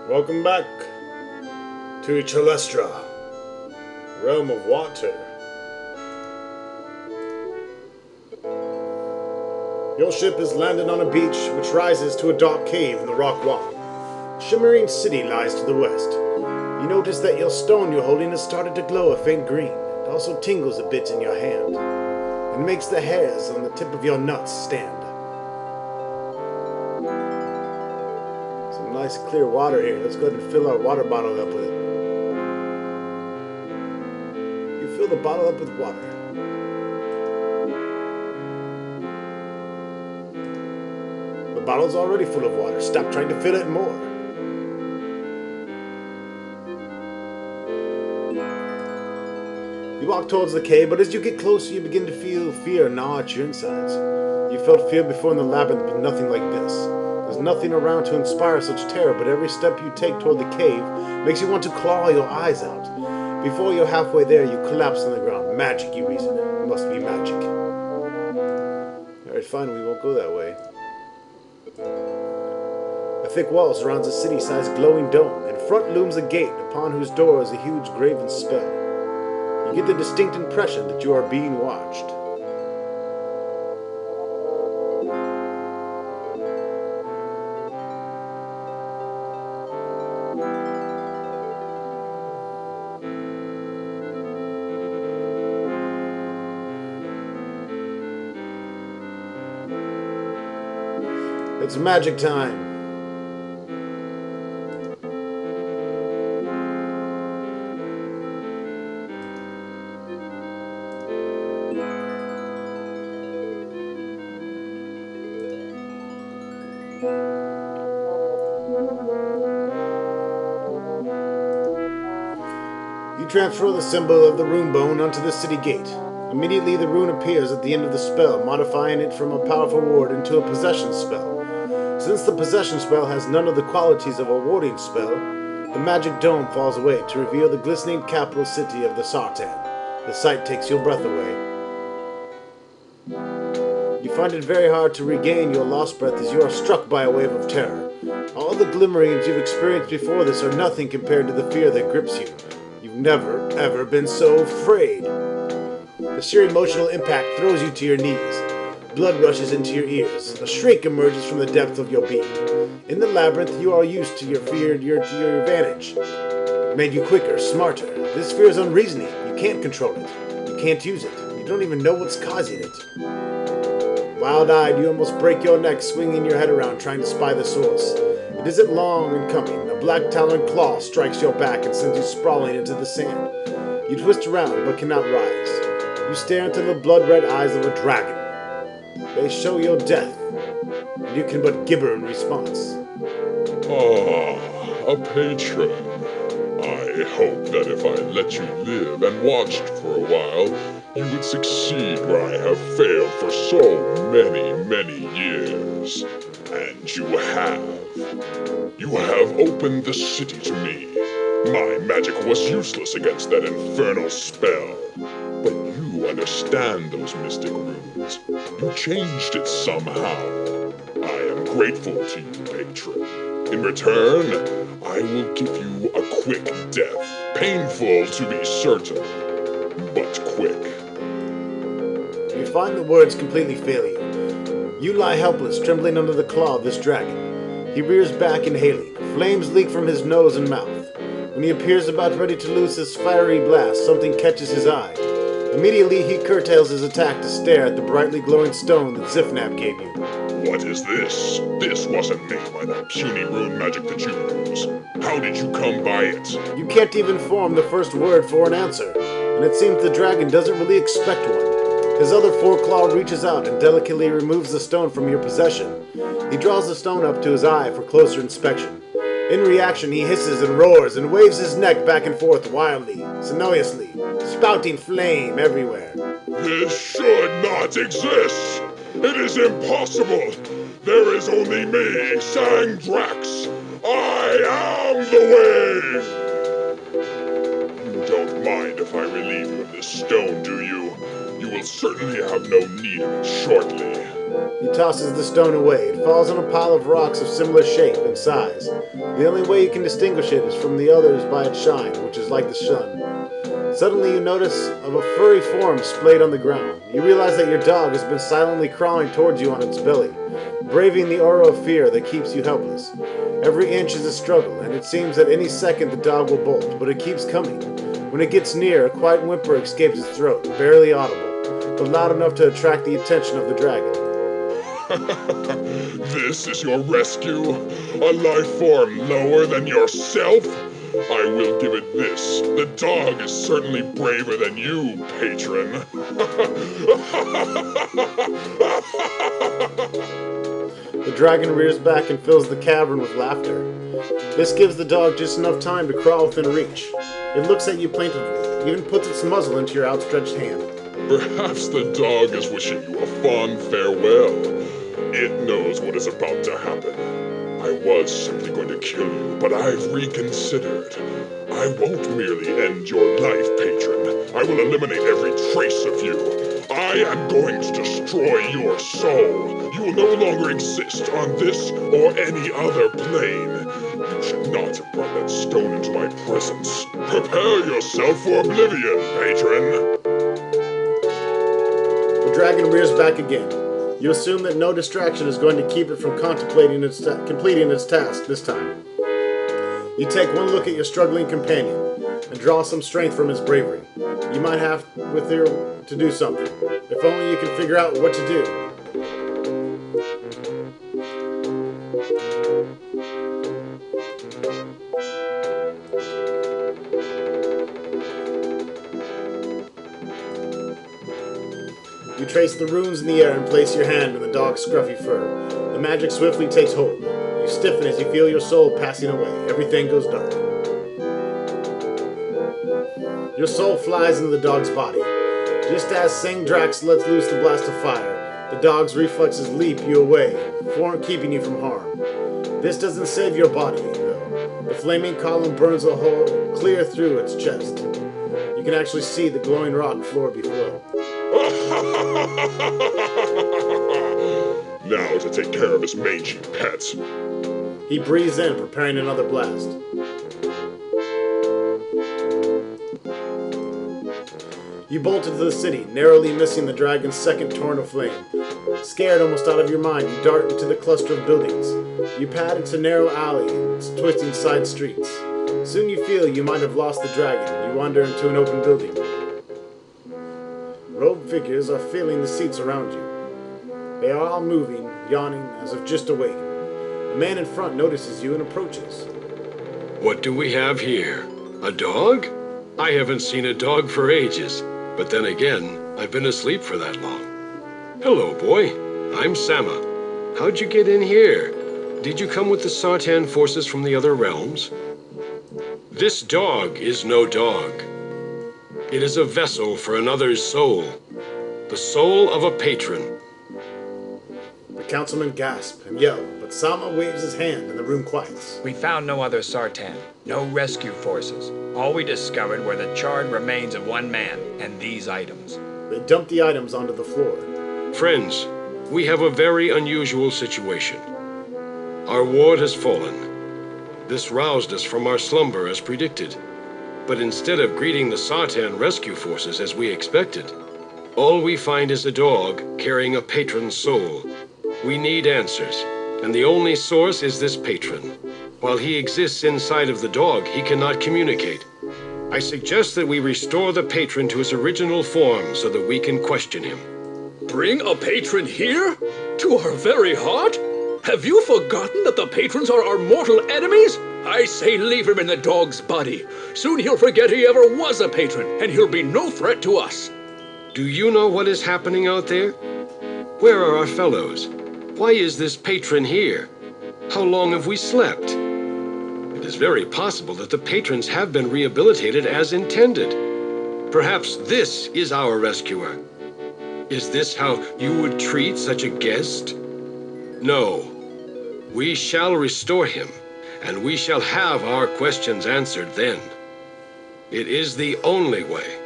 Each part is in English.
Welcome back to Chalestra, realm of water. Your ship has landed on a beach which rises to a dark cave in the rock wall. A shimmering city lies to the west. You notice that your stone you're holding has started to glow a faint green. It also tingles a bit in your hand and makes the hairs on the tip of your nuts stand. Some nice clear water here. Let's go ahead and fill our water bottle up with it. You fill the bottle up with water. The bottle's already full of water. Stop trying to fill it more. You walk towards the cave, but as you get closer, you begin to feel fear gnaw at your insides. You felt fear before in the labyrinth, but nothing like this. There's nothing around to inspire such terror, but every step you take toward the cave makes you want to claw your eyes out. Before you're halfway there, you collapse on the ground. Magic, you reason. It must be magic. Alright, fine, we won't go that way. A thick wall surrounds a city-sized glowing dome. In front looms a gate, upon whose door is a huge graven spell. You get the distinct impression that you are being watched. It's magic time. You transfer the symbol of the rune bone onto the city gate. Immediately the rune appears at the end of the spell, modifying it from a powerful ward into a possession spell. Since the possession spell has none of the qualities of a warding spell, the magic dome falls away to reveal the glistening capital city of the Sartan. The sight takes your breath away. You find it very hard to regain your lost breath as you are struck by a wave of terror. All the glimmerings you've experienced before this are nothing compared to the fear that grips you. You've never, ever been so afraid. The sheer emotional impact throws you to your knees. Blood rushes into your ears. A shriek emerges from the depth of your being. In the labyrinth, you are used to your fear to your advantage. It made you quicker, smarter. This fear is unreasoning. You can't control it. You can't use it. You don't even know what's causing it. Wild-eyed, you almost break your neck swinging your head around trying to spy the source. It isn't long in coming. A black taloned claw strikes your back and sends you sprawling into the sand. You twist around but cannot rise. You stare into the blood-red eyes of a dragon. They show your death, and you can but gibber in response. Ah, a patron. I hope that if I let you live and watched for a while, you would succeed where I have failed for so many years. And you have. You have opened the city to me. My magic was useless against that infernal spell. But you understand those mystic runes. You changed it somehow. I am grateful to you, patron. In return, I will give you a quick death. Painful to be certain, but quick. You find the words completely fail you. You lie helpless, trembling under the claw of this dragon. He rears back, inhaling. Flames leak from his nose and mouth. When he appears about ready to loose his fiery blast, something catches his eye. Immediately, he curtails his attack to stare at the brightly glowing stone that Zifnab gave you. What is this? This wasn't made by that puny rune magic that you use. How did you come by it? You can't even form the first word for an answer, and it seems the dragon doesn't really expect one. His other foreclaw reaches out and delicately removes the stone from your possession. He draws the stone up to his eye for closer inspection. In reaction, he hisses and roars and waves his neck back and forth wildly, sinuously, spouting flame everywhere. This should not exist! It is impossible! There is only me, Sang-Drax! I am the way! You don't mind if I relieve you of this stone, do you? You will certainly have no need of it shortly. He tosses the stone away. It falls on a pile of rocks of similar shape and size. The only way you can distinguish it is from the others by its shine, which is like the sun. Suddenly you notice of a furry form splayed on the ground. You realize that your dog has been silently crawling towards you on its belly, braving the aura of fear that keeps you helpless. Every inch is a struggle, and it seems that any second the dog will bolt, but it keeps coming. When it gets near, a quiet whimper escapes its throat, barely audible, but loud enough to attract the attention of the dragon. This is your rescue? A life form lower than yourself? I will give it this. The dog is certainly braver than you, patron. The dragon rears back and fills the cavern with laughter. This gives the dog just enough time to crawl within reach. It looks at you plaintively, even puts its muzzle into your outstretched hand. Perhaps the dog is wishing you a fond farewell. It knows what is about to happen. I was simply going to kill you, but I've reconsidered. I won't merely end your life, patron. I will eliminate every trace of you. I am going to destroy your soul. You will no longer exist on this or any other plane. You should not have brought that stone into my presence. Prepare yourself for oblivion, patron. The dragon rears back again. You assume that no distraction is going to keep it from completing its task this time. You take one look at your struggling companion and draw some strength from his bravery. You might have to do something. If only you can figure out what to do. You trace the runes in the air and place your hand in the dog's scruffy fur. The magic swiftly takes hold. You stiffen as you feel your soul passing away. Everything goes dark. Your soul flies into the dog's body. Just as Sang-Drax lets loose the blast of fire, the dog's reflexes leap you away, keeping you from harm. This doesn't save your body, though. The flaming column burns a hole clear through its chest. You can actually see the glowing rock floor below. Now to take care of his mangy pets. He breathes in, preparing another blast. You bolt into the city, narrowly missing the dragon's second torrent of flame. Scared almost out of your mind, you dart into the cluster of buildings. You pad into narrow alleys, twisting side streets. Soon you feel you might have lost the dragon. You wander into an open building. Robed figures are filling the seats around you. They are all moving, yawning, as if just awakened. A man in front notices you and approaches. What do we have here? A dog? I haven't seen a dog for ages. But then again, I've been asleep for that long. Hello, boy. I'm Samah. How'd you get in here? Did you come with the Sartan forces from the other realms? This dog is no dog. It is a vessel for another's soul. The soul of a patron. The councilmen gasp and yell, but Samah waves his hand and the room quiets. We found no other Sartan, no rescue forces. All we discovered were the charred remains of one man and these items. They dump the items onto the floor. Friends, we have a very unusual situation. Our ward has fallen. This roused us from our slumber as predicted. But instead of greeting the Sartan rescue forces as we expected, all we find is a dog carrying a patron's soul. We need answers, and the only source is this patron. While he exists inside of the dog, he cannot communicate. I suggest that we restore the patron to his original form so that we can question him. Bring a patron here? To our very heart? Have you forgotten that the patrons are our mortal enemies? I say leave him in the dog's body. Soon he'll forget he ever was a patron, and he'll be no threat to us. Do you know what is happening out there? Where are our fellows? Why is this patron here? How long have we slept? It is very possible that the patrons have been rehabilitated as intended. Perhaps this is our rescuer. Is this how you would treat such a guest? No. We shall restore him, and we shall have our questions answered then. It is the only way.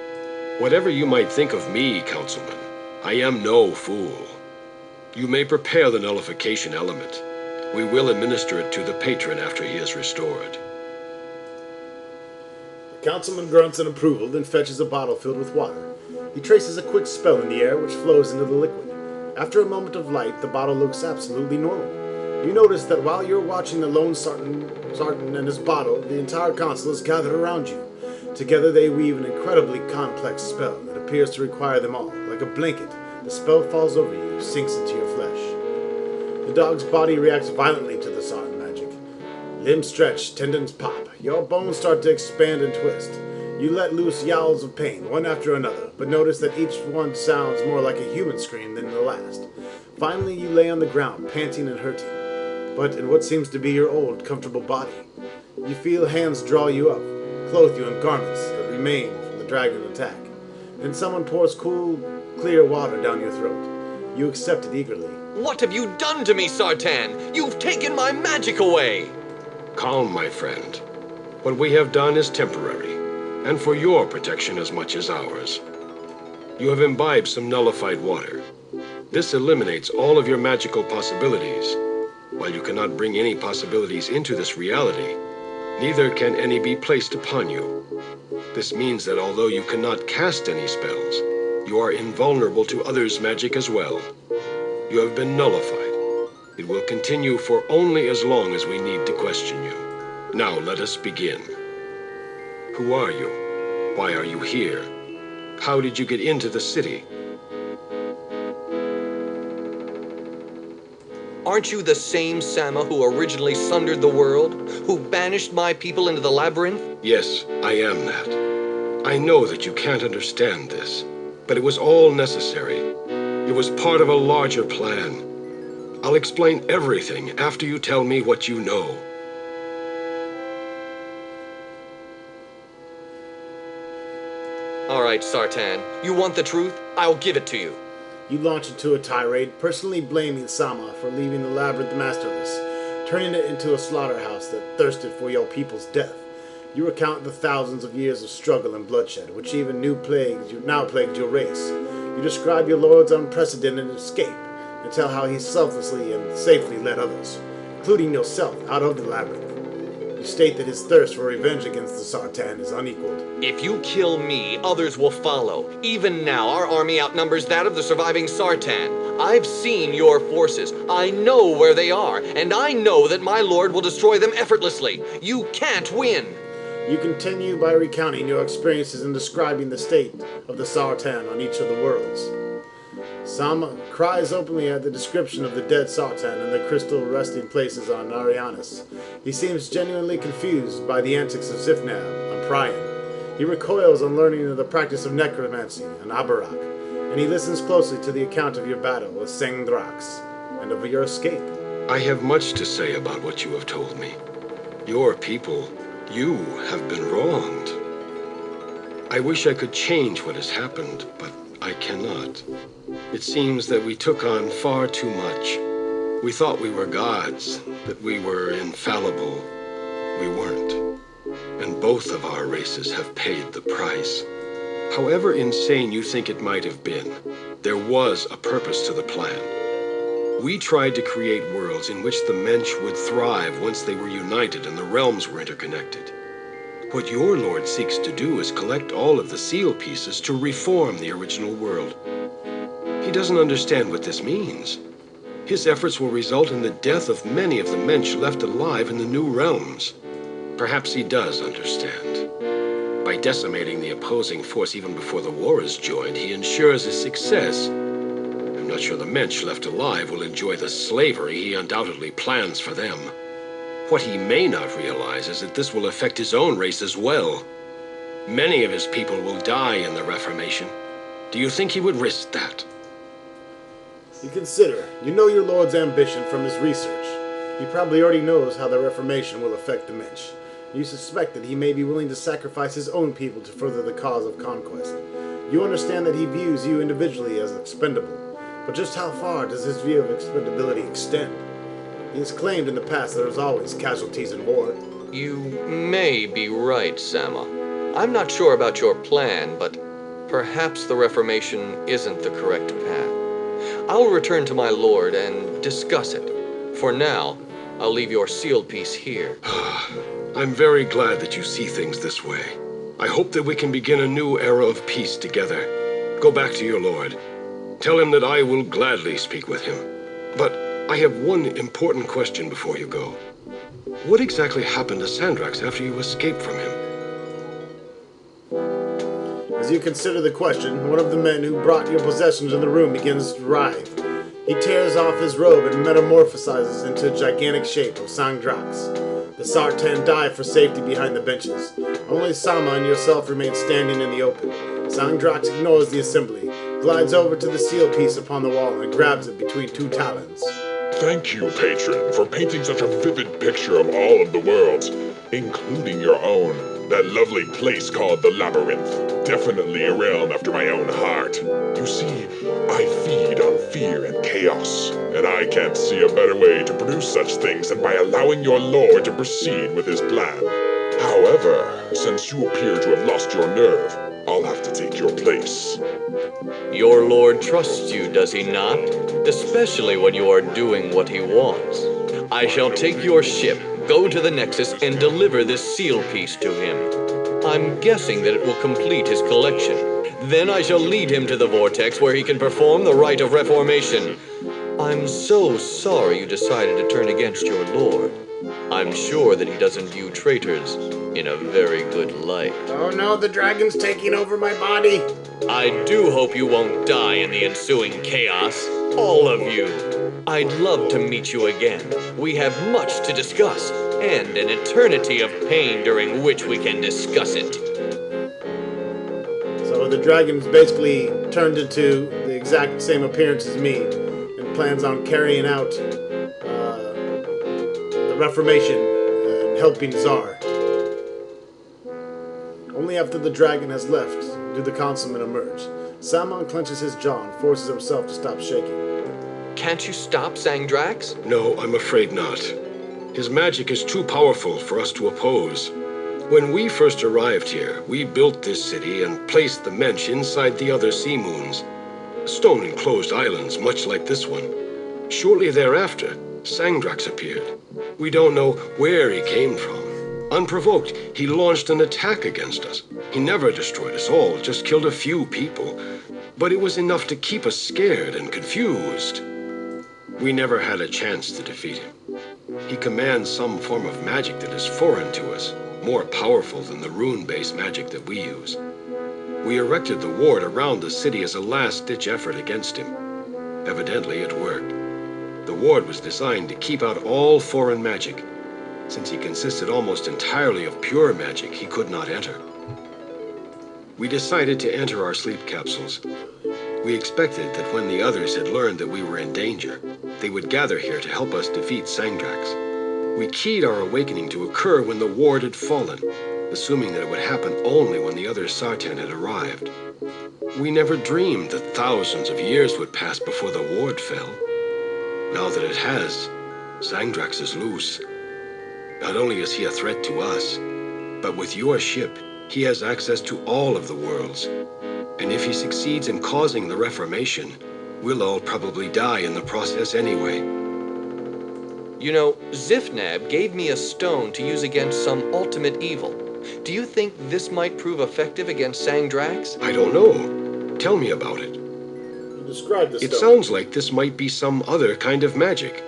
Whatever you might think of me, Councilman, I am no fool. You may prepare the nullification element. We will administer it to the patron after he is restored. The councilman grunts in approval, then fetches a bottle filled with water. He traces a quick spell in the air, which flows into the liquid. After a moment of light, the bottle looks absolutely normal. You notice that while you're watching the lone Sartan and his bottle, the entire council is gathered around you. Together they weave an incredibly complex spell that appears to require them all. Like a blanket, the spell falls over you, sinks into your flesh. The dog's body reacts violently to the Sartan magic. Limbs stretch, tendons pop, your bones start to expand and twist. You let loose yowls of pain, one after another, but notice that each one sounds more like a human scream than the last. Finally, you lay on the ground, panting and hurting, but in what seems to be your old, comfortable body. You feel hands draw you up, clothe you in garments that remain from the dragon attack. Then someone pours cool, clear water down your throat. You accept it eagerly. What have you done to me, Sartan? You've taken my magic away! Calm, my friend. What we have done is temporary, and for your protection as much as ours. You have imbibed some nullified water. This eliminates all of your magical possibilities. While you cannot bring any possibilities into this reality, neither can any be placed upon you. This means that although you cannot cast any spells, you are invulnerable to others' magic as well. You have been nullified. It will continue for only as long as we need to question you. Now let us begin. Who are you? Why are you here? How did you get into the city? Aren't you the same Samah who originally sundered the world? Who banished my people into the labyrinth? Yes, I am that. I know that you can't understand this, but it was all necessary. It was part of a larger plan. I'll explain everything after you tell me what you know. All right, Sartan. You want the truth? I'll give it to you. You launch into a tirade, personally blaming Samah for leaving the labyrinth masterless, turning it into a slaughterhouse that thirsted for your people's death. You recount the thousands of years of struggle and bloodshed, which even now plagued your race. You describe your lord's unprecedented escape, and tell how he selflessly and safely led others, including yourself, out of the labyrinth. You state that his thirst for revenge against the Sartan is unequaled. If you kill me, others will follow. Even now, our army outnumbers that of the surviving Sartan. I've seen your forces. I know where they are, and I know that my lord will destroy them effortlessly. You can't win. You continue by recounting your experiences and describing the state of the Sartan on each of the worlds. Samah cries openly at the description of the dead Sartan and the crystal resting places on Arianis. He seems genuinely confused by the antics of Zifnab and Priam. He recoils on learning of the practice of necromancy and Abarak, and he listens closely to the account of your battle with Sang-Drax and of your escape. I have much to say about what you have told me. Your people, you have been wronged. I wish I could change what has happened, but I cannot. It seems that we took on far too much. We thought we were gods, that we were infallible. We weren't. And both of our races have paid the price. However insane you think it might have been, there was a purpose to the plan. We tried to create worlds in which the Mensch would thrive once they were united and the realms were interconnected. What your lord seeks to do is collect all of the seal pieces to reform the original world. He doesn't understand what this means. His efforts will result in the death of many of the Mensch left alive in the new realms. Perhaps he does understand. By decimating the opposing force even before the war is joined, he ensures his success. I'm not sure the Mensch left alive will enjoy the slavery he undoubtedly plans for them. What he may not realize is that this will affect his own race as well. Many of his people will die in the Reformation. Do you think he would risk that? You consider, you know your lord's ambition from his research. He probably already knows how the Reformation will affect the Mensch. You suspect that he may be willing to sacrifice his own people to further the cause of conquest. You understand that he views you individually as expendable. But just how far does his view of expendability extend? He has claimed in the past that there was always casualties in war. You may be right, Samah. I'm not sure about your plan, but perhaps the Reformation isn't the correct path. I'll return to my lord and discuss it. For now, I'll leave your seal piece here. I'm very glad that you see things this way. I hope that we can begin a new era of peace together. Go back to your lord. Tell him that I will gladly speak with him. But I have one important question before you go. What exactly happened to Sang-Drax after you escaped from him? As you consider the question, one of the men who brought your possessions in the room begins to writhe. He tears off his robe and metamorphosizes into a gigantic shape of Sang-Drax. The Sartan dive for safety behind the benches. Only Samah and yourself remain standing in the open. Sang-Drax ignores the assembly, glides over to the seal piece upon the wall and grabs it between two talons. Thank you, patron, for painting such a vivid picture of all of the worlds, including your own. That lovely place called the Labyrinth. Definitely a realm after my own heart. You see, I feed on fear and chaos, and I can't see a better way to produce such things than by allowing your lord to proceed with his plan. However, since you appear to have lost your nerve, I'll have to take your place. Your lord trusts you, does he not? Especially when you are doing what he wants. I shall take your ship, go to the Nexus, and deliver this seal piece to him. I'm guessing that it will complete his collection. Then I shall lead him to the Vortex where he can perform the rite of reformation. I'm so sorry you decided to turn against your lord. I'm sure that he doesn't view traitors in a very good light. Oh no, the dragon's taking over my body! I do hope you won't die in the ensuing chaos. All of you. I'd love to meet you again. We have much to discuss, and an eternity of pain during which we can discuss it. So the dragon's basically turned into the exact same appearance as me and plans on carrying out the Reformation and helping Tsar. Only after the dragon has left do the consummate emerge. Samah clenches his jaw and forces himself to stop shaking. Can't you stop Sang-Drax? No, I'm afraid not. His magic is too powerful for us to oppose. When we first arrived here, we built this city and placed the Mensch inside the other sea moons. Stone-enclosed islands much like this one. Shortly thereafter, Sang-Drax appeared. We don't know where he came from. Unprovoked, he launched an attack against us. He never destroyed us all, just killed a few people. But it was enough to keep us scared and confused. We never had a chance to defeat him. He commands some form of magic that is foreign to us, more powerful than the rune-based magic that we use. We erected the ward around the city as a last-ditch effort against him. Evidently, it worked. The ward was designed to keep out all foreign magic. Since he consisted almost entirely of pure magic, he could not enter. We decided to enter our sleep capsules. We expected that when the others had learned that we were in danger, they would gather here to help us defeat Sang-Drax. We keyed our awakening to occur when the ward had fallen, assuming that it would happen only when the other Sartan had arrived. We never dreamed that thousands of years would pass before the ward fell. Now that it has, Sang-Drax is loose. Not only is he a threat to us, but with your ship, he has access to all of the worlds. And if he succeeds in causing the Reformation, we'll all probably die in the process anyway. You know, Zifnab gave me a stone to use against some ultimate evil. Do you think this might prove effective against Sang-Drax? I don't know. Tell me about it. Describe the It stone. sounds like this might be some other kind of magic.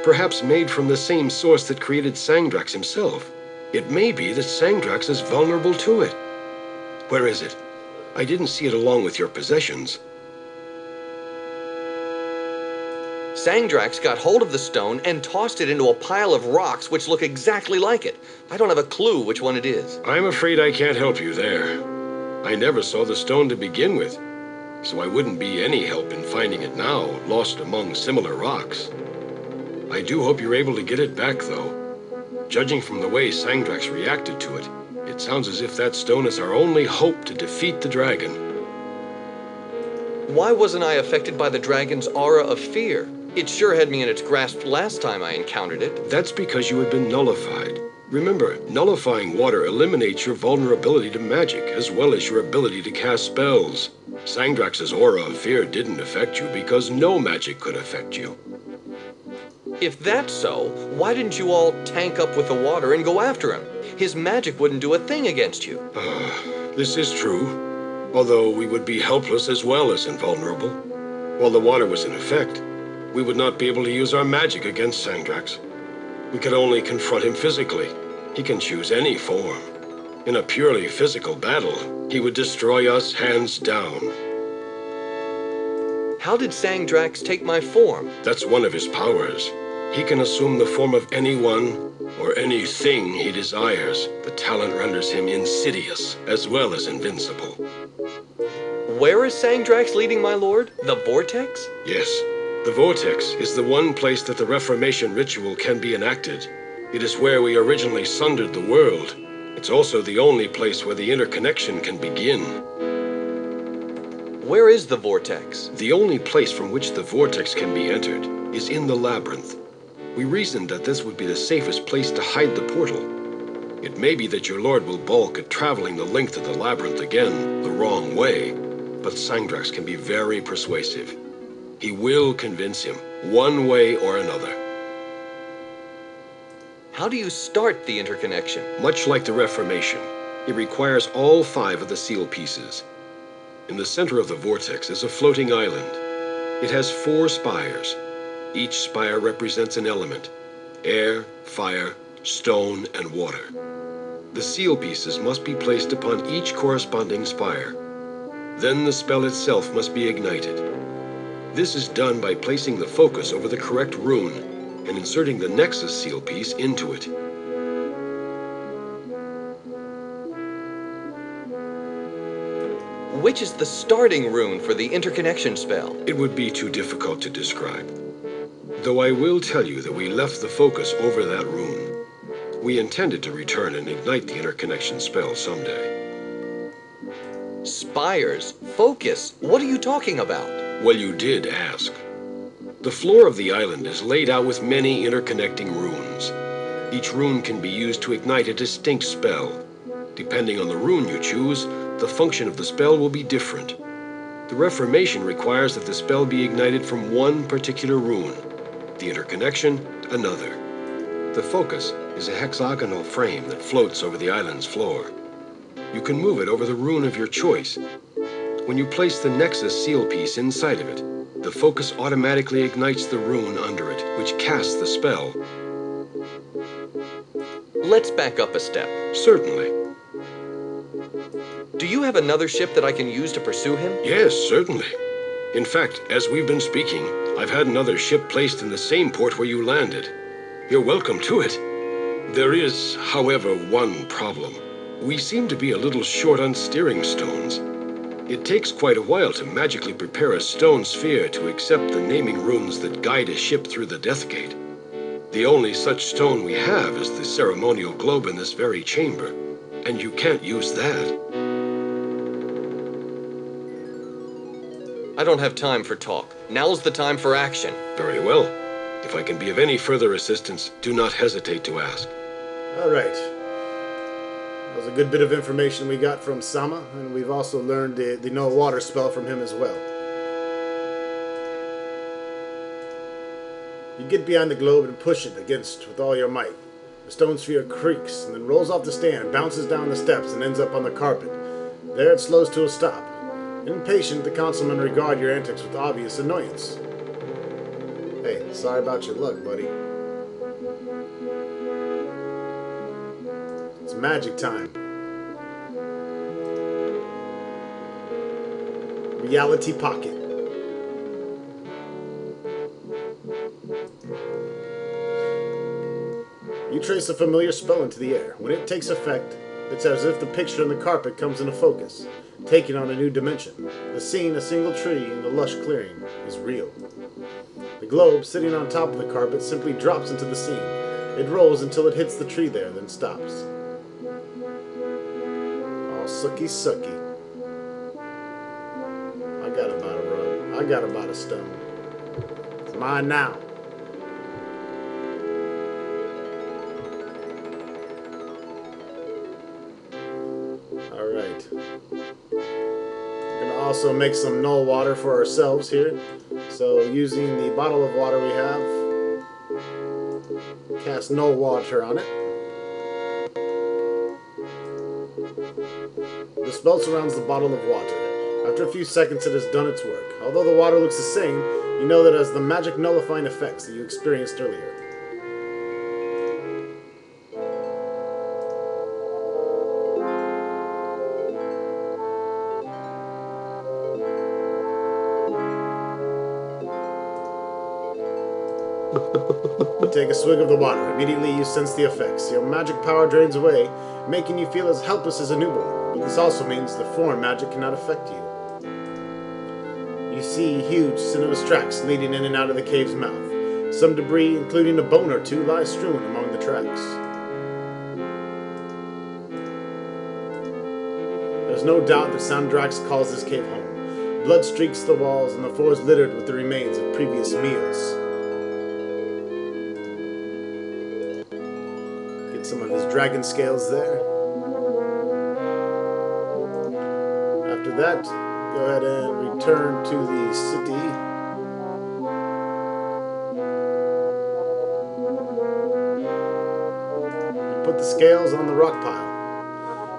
Perhaps made from the same source that created Sang-Drax himself. It may be that Sang-Drax is vulnerable to it. Where is it? I didn't see it along with your possessions. Sang-Drax got hold of the stone and tossed it into a pile of rocks which look exactly like it. I don't have a clue which one it is. I'm afraid I can't help you there. I never saw the stone to begin with, so I wouldn't be any help in finding it now, lost among similar rocks. I do hope you're able to get it back, though. Judging from the way Sang-Drax reacted to it, it sounds as if that stone is our only hope to defeat the dragon. Why wasn't I affected by the dragon's aura of fear? It sure had me in its grasp last time I encountered it. That's because you had been nullified. Remember, nullifying water eliminates your vulnerability to magic, as well as your ability to cast spells. Sang-Drax's aura of fear didn't affect you because no magic could affect you. If that's so, why didn't you all tank up with the water and go after him? His magic wouldn't do a thing against you. This is true, although we would be helpless as well as invulnerable. While the water was in effect, we would not be able to use our magic against Sang-Drax. We could only confront him physically. He can choose any form. In a purely physical battle, he would destroy us hands down. How did Sang-Drax take my form? That's one of his powers. He can assume the form of anyone or anything he desires. The talent renders him insidious as well as invincible. Where is Sang-Drax leading, my lord? The Vortex? Yes, the Vortex is the one place that the Reformation ritual can be enacted. It is where we originally sundered the world. It's also the only place where the interconnection can begin. Where is the Vortex? The only place from which the Vortex can be entered is in the Labyrinth. We reasoned that this would be the safest place to hide the portal. It may be that your lord will balk at traveling the length of the Labyrinth again, the wrong way, but Sang-Drax can be very persuasive. He will convince him, one way or another. How do you start the interconnection? Much like the Reformation, it requires all 5 of the seal pieces. In the center of the vortex is a floating island. It has 4 spires. Each spire represents an element: air, fire, stone, and water. The seal pieces must be placed upon each corresponding spire. Then the spell itself must be ignited. This is done by placing the focus over the correct rune and inserting the Nexus seal piece into it. Which is the starting rune for the interconnection spell? It would be too difficult to describe. Though I will tell you that we left the focus over that rune. We intended to return and ignite the interconnection spell someday. Spires? Focus? What are you talking about? Well, you did ask. The floor of the island is laid out with many interconnecting runes. Each rune can be used to ignite a distinct spell. Depending on the rune you choose, the function of the spell will be different. The Reformation requires that the spell be ignited from one particular rune, the interconnection, another. The focus is a hexagonal frame that floats over the island's floor. You can move it over the rune of your choice. When you place the Nexus seal piece inside of it, the focus automatically ignites the rune under it, which casts the spell. Let's back up a step. Certainly. Do you have another ship that I can use to pursue him? Yes, certainly. In fact, as we've been speaking, I've had another ship placed in the same port where you landed. You're welcome to it. There is, however, one problem. We seem to be a little short on steering stones. It takes quite a while to magically prepare a stone sphere to accept the naming runes that guide a ship through the Death Gate. The only such stone we have is the ceremonial globe in this very chamber, and you can't use that. I don't have time for talk. Now's the time for action. Very well. If I can be of any further assistance, do not hesitate to ask. All right. That was a good bit of information we got from Samah, and we've also learned the no water spell from him as well. You get behind the globe and push it against with all your might. The stone sphere creaks and then rolls off the stand, bounces down the steps, and ends up on the carpet. There it slows to a stop. Impatient, the councilmen regard your antics with obvious annoyance. Hey, sorry about your luck, buddy. It's magic time. Reality Pocket. You trace a familiar spell into the air. When it takes effect, it's as if the picture on the carpet comes into focus, taking on a new dimension. The scene, a single tree in a lush clearing, is real. The globe, sitting on top of the carpet, simply drops into the scene. It rolls until it hits the tree there, then stops. All sucky sucky. I got about a rug. I got about a stone. It's mine now. Alright. We're gonna also make some null water for ourselves here. So using the bottle of water we have, cast null water on it. The spell surrounds the bottle of water. After a few seconds, it has done its work. Although the water looks the same, you know that it has the magic nullifying effects that you experienced earlier. You take a swig of the water. Immediately you sense the effects. Your magic power drains away, making you feel as helpless as a newborn. But this also means the foreign magic cannot affect you. You see huge sinuous tracks leading in and out of the cave's mouth. Some debris, including a bone or two, lies strewn among the tracks. There's no doubt that Sang-Drax calls this cave home. Blood streaks the walls and the floor is littered with the remains of previous meals. Get some of his dragon scales there. After that, go ahead and return to the city. And put the scales on the rock pile.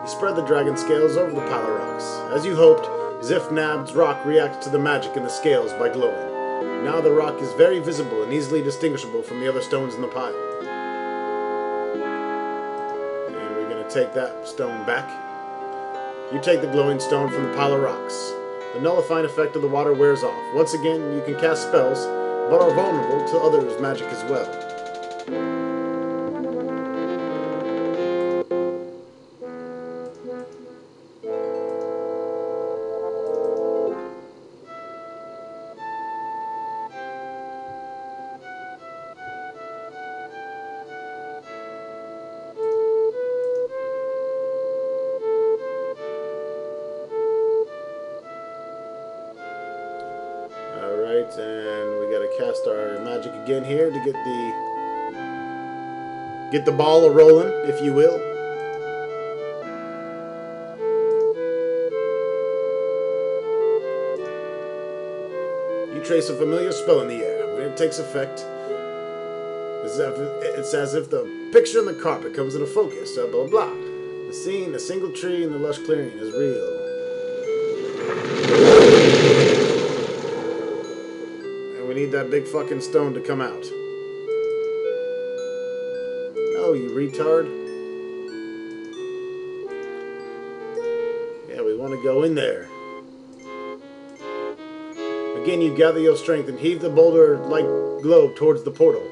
You spread the dragon scales over the pile of rocks. As you hoped, Zifnab's rock reacts to the magic in the scales by glowing. Now the rock is very visible and easily distinguishable from the other stones in the pile. And we're going to take that stone back. You take the glowing stone from the pile of rocks. The nullifying effect of the water wears off. Once again, you can cast spells, but are vulnerable to others' magic as well. Alright, and we gotta cast our magic again here to get the ball a-rolling, if you will. You trace a familiar spell in the air. When it takes effect, it's as if the picture on the carpet comes into focus, blah blah blah. The scene, a single tree in the lush clearing is real. We need that big fucking stone to come out. No, you retard. Yeah, we want to go in there. Again, you gather your strength and heave the boulder-like globe towards the portal.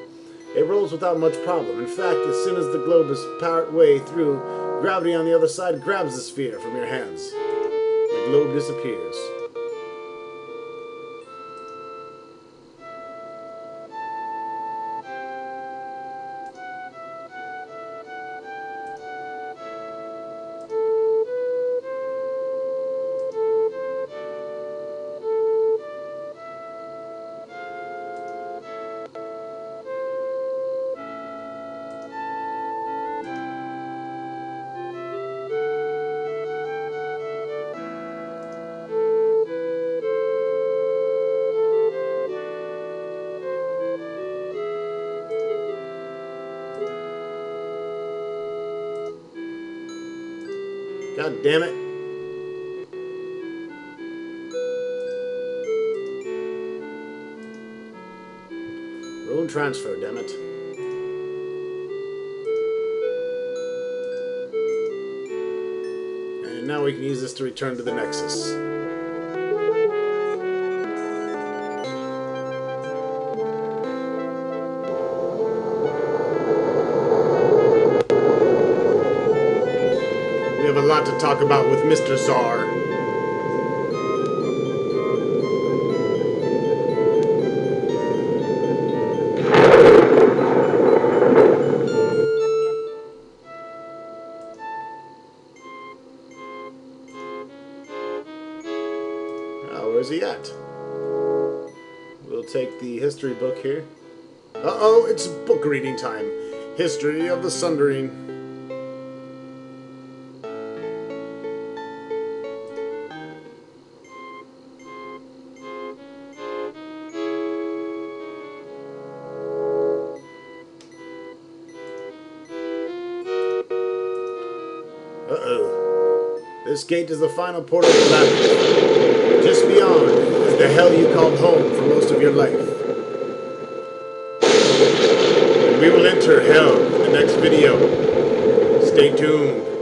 It rolls without much problem. In fact, as soon as the globe is part way through, gravity on the other side grabs the sphere from your hands. The globe disappears. God damn it. Rune transfer, damn it. And now we can use this to return to the Nexus. We have a lot to talk about with Mr. Czar. Where's he at? We'll take the history book here. Uh-oh, it's book reading time. History of the Sundering. Uh-oh. This gate is the final portal to Labyrinth. Just beyond is the hell you called home for most of your life. And we will enter hell in the next video. Stay tuned.